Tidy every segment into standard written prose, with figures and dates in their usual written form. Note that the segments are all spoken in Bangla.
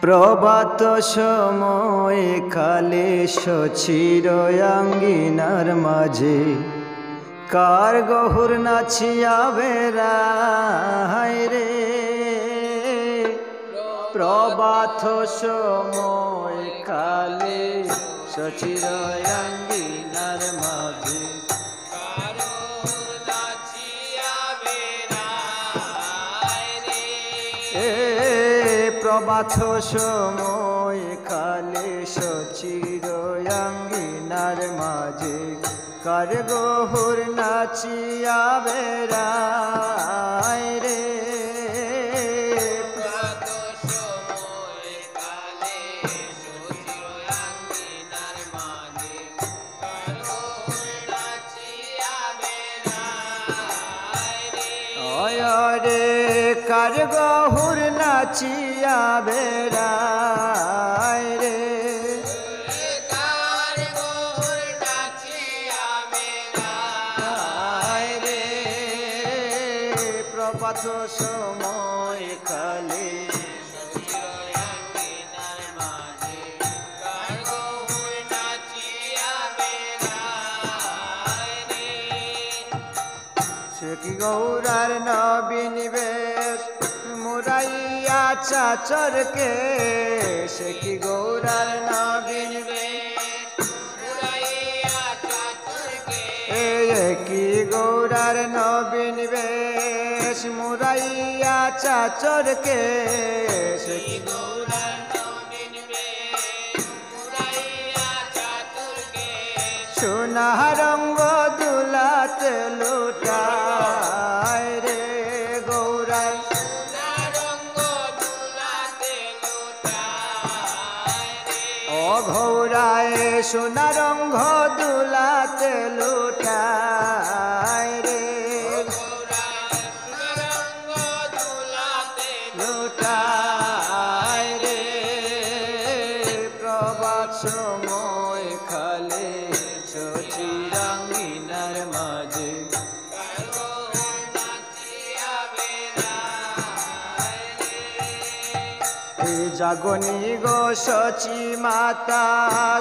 প্রভাত সময় কালে সচির আঙ্গিনার মাঝে কার গহুর নাচিয়া বেড়ায় রে। প্রভাত সময় কালে সচির আঙ্গিনার মাঝে প্রভাত সময় কালে সচির আঙ্গিনার মাঝে কার গহুর নাচিয়া বেড়ায় রে। রে কার গহুর নাচিয়া বেড়ায় রে। কার গহুর নাচিয়া বেড়ায় রে। প্রভাত সময় কালে কি গৌরার নবীন বেশ মুরাইয়া চাচরকে। সে কি গৌরার নবীন বেশ মুরাইয়া চাচরকে। কি গৌরার নবীন বেশ মুরাইয়া চাচরকে। সে কি গৌরার নবীন বেশ মুরাইয়া চাচরকে। সোনা রঙ্গ দুলাতে লুটায় রে গৌরায়। সোনা রঙ্গ দুলাতে লুটায় রে। ও গৌরায় সোনা রঙ্গ দুলাতে লুটায় রে। লুটায় রে। প্রভাত সময় খালে সচির আঙ্গিনার মাঝে জাগনি গো সচি মাতা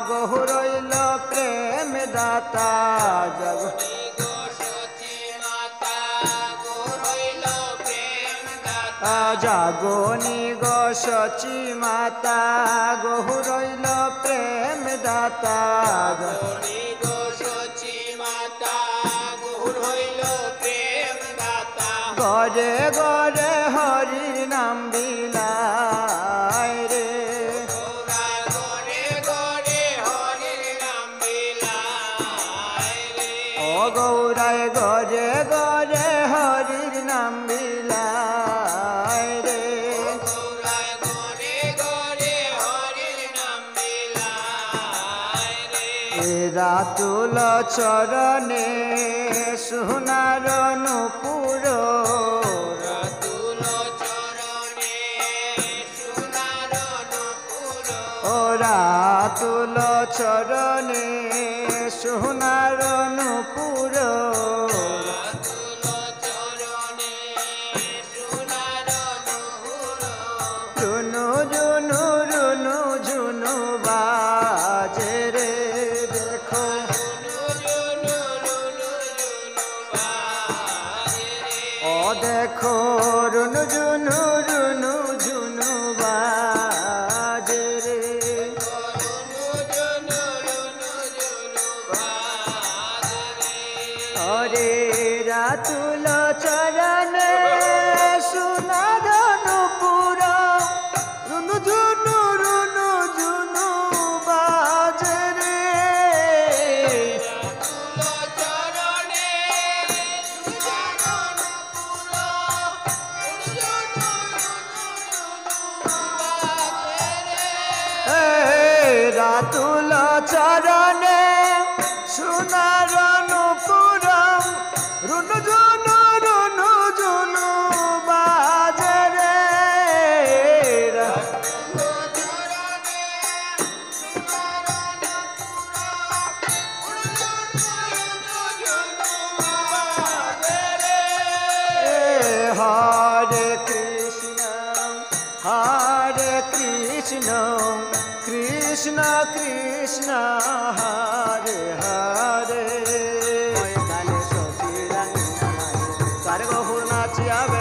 গহুরইল প্রেম দাতা। জাগনি গো সচি মাতা গহুরইল প্রেম দাতা। জাগনি গো সচি মাতা গহুরইল প্রেম দাতা। জাগনি গো সচি মাতা গহুরইল প্রেম দাতা। গরে গরে হরির নাম বিলায় রে। গরে গরে হরির নাম বিলায় রে। ও গৌরায় গরে গরে হরির নাম বিলায় রে। গৌরায় গরে গরে হরির নাম বিলায় রে। রাতুল চরণে সোনার নূপুর। রাতুল চরণে সোনার নূপুর। ও রাতুল চরণে সোনার নূপুর। রাতুল চরণে সোনার নূপুর। রুনু জুনু রুনু জুনু বাজে রে দেখো। রুনু জুনু রুনু জুনু বাজে রে। ও দেখো রুনু জুনু রুনু জুনু বাজে রে। রুনু জুনু রুনু জুনু বাজে রে। ওরে রাতুল চরণে সোনার নূপুর। রুনু জুনু রুনু জুনু বাজে রে। রাতুল চরণে সোনার নূপুর। রুনু জুনু রুনু জুনু বাজে রে। রাতুল চরণে সোনার নূপুর। রুনু জুনু রুনু জুনু বাজে রে। রাতুল চরণে সোনার নূপুর। হরে কৃষ্ণ হরে হরে কৃষ্ণ কৃষ্ণ কৃষ্ণ হরে হরে ওই কালে শশী রানী স্বর্গ নাচিয়াবে